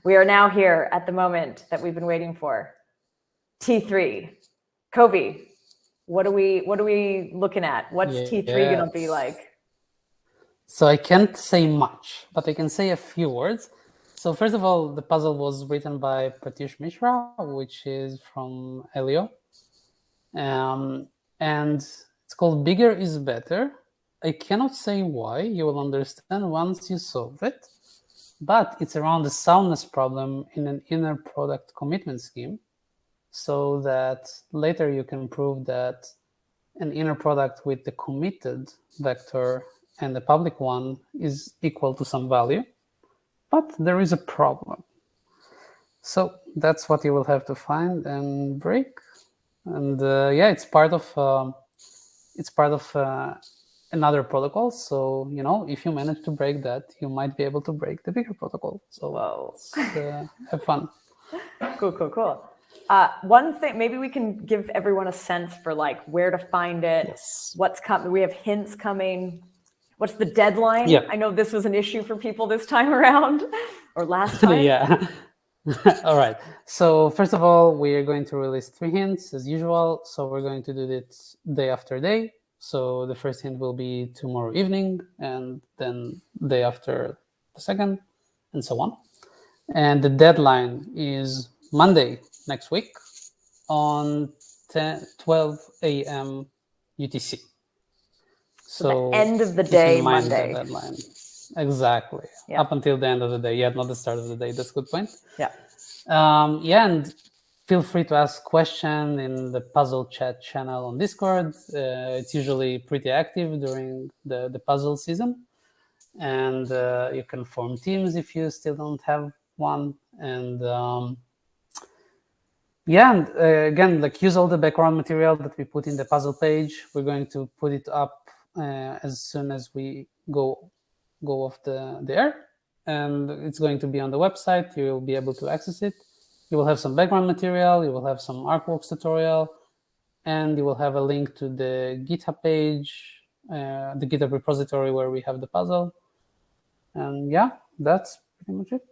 We are now here at the moment that we've been waiting for. T3. Kobi, what are we looking at? What's T3 going to be like? So I can't say much, but I can say a few words. So first of all, the puzzle was written by Pratyush Mishra, which is from Elio. And it's called Bigger is Better. I cannot say why. You will understand once you solve it. But it's around the soundness problem in an inner product commitment scheme, so that later you can prove that an inner product with the committed vector and the public one is equal to some value. But there is a problem. So that's what you will have to find and break. And it's part of another protocol. So, if you manage to break that, you might be able to break the bigger protocol. So have fun. Cool. One thing, maybe we can give everyone a sense for like where to find it. Yes. What's coming. We have hints coming. What's the deadline? Yeah. I know this was an issue for people this time around or last time. Yeah. All right. So first of all, we are going to release 3 hints as usual. So we're going to do it day after day. So the first hint will be tomorrow evening, and then day after the second, and so on. And the deadline is Monday next week on 12 a.m. UTC. So the end of the day, Monday. The deadline. Exactly. Yeah. Up until the end of the day. Yeah, not the start of the day. That's a good point. Yeah. And feel free to ask questions in the puzzle chat channel on Discord. It's usually pretty active during the puzzle season. And you can form teams if you still don't have one. And again, like use all the background material that we put in the puzzle page. We're going to put it up as soon as we go off the air. And it's going to be on the website. You will be able to access it. You will have some background material, you will have some artworks tutorial, and you will have a link to the GitHub page, the GitHub repository where we have the puzzle. And that's pretty much it.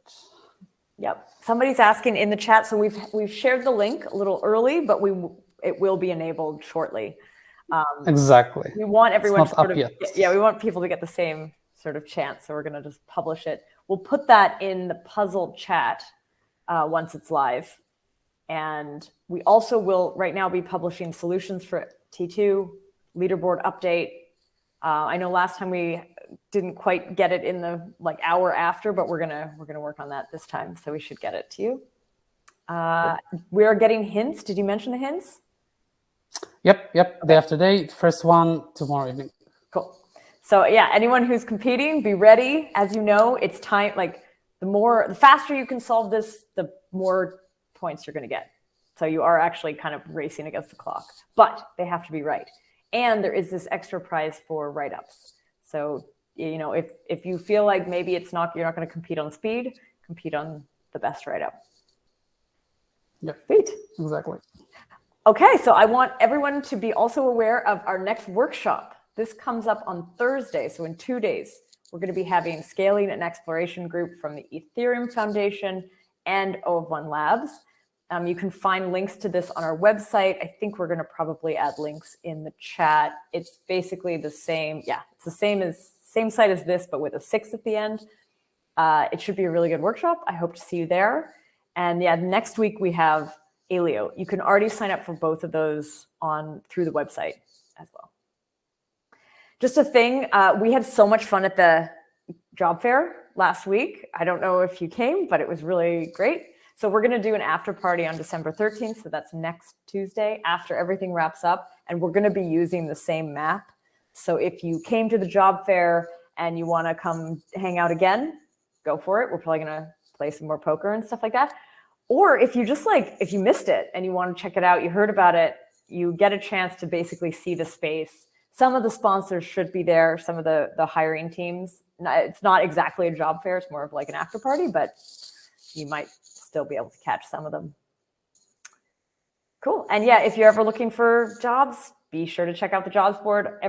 Yep. Somebody's asking in the chat, so we've shared the link a little early, but it will be enabled shortly. Exactly. We want everyone to yet. We want people to get the same sort of chance, so we're going to just publish it. We'll put that in the puzzle chat once it's live. And we also will right now be publishing solutions for T2, leaderboard update. I know last time we didn't quite get it in the hour after, but we're gonna work on that this time. So we should get it to you. We are getting hints. Did you mention the hints? Yep. Okay. Day after day. First one tomorrow evening. Cool. So anyone who's competing, be ready. As you know, it's time, the faster you can solve this, the more points you're going to get. So you are actually kind of racing against the clock, but they have to be right. And there is this extra prize for write-ups. So, if you feel like maybe you're not going to compete on speed, compete on the best write-up. Yeah, sweet. Exactly. Okay, so I want everyone to be also aware of our next workshop. This comes up on Thursday, so in 2 days. We're going to be having Scaling and Exploration group from the Ethereum Foundation and O1 Labs. You can find links to this on our website. I think we're going to probably add links in the chat. It's basically the same. Yeah, it's the same site as this, but with a 6 at the end. It should be a really good workshop. I hope to see you there. And next week we have Elio. You can already sign up for both of those through the website as well. Just a thing, we had so much fun at the job fair last week. I don't know if you came, but it was really great. So we're going to do an after party on December 13th. So that's next Tuesday after everything wraps up. And we're going to be using the same map. So if you came to the job fair and you want to come hang out again, go for it. We're probably going to play some more poker and stuff like that. Or if you if you missed it and you want to check it out, you heard about it, you get a chance to basically see the space. Some of the sponsors should be there. Some of the hiring teams. It's not exactly a job fair. It's more of like an after party, but you might still be able to catch some of them. Cool. And if you're ever looking for jobs, be sure to check out the jobs board. I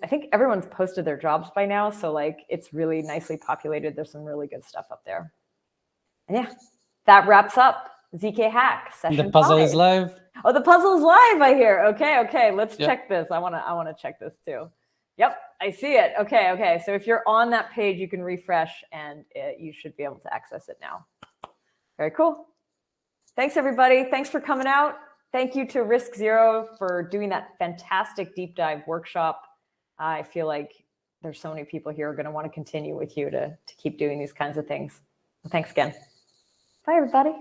think everyone's posted their jobs by now. So it's really nicely populated. There's some really good stuff up there. And that wraps up ZK Hack And session the puzzle 5. is live. Oh, the puzzle is live, I hear. Okay. Let's Yep. check this. I wanna check this too. Yep, I see it. Okay. So if you're on that page, you can refresh and you should be able to access it now. Very cool. Thanks, everybody. Thanks for coming out. Thank you to Risk Zero for doing that fantastic deep dive workshop. I feel like there's so many people here who are going to want to continue with you to keep doing these kinds of things. Well, thanks again. Bye, everybody.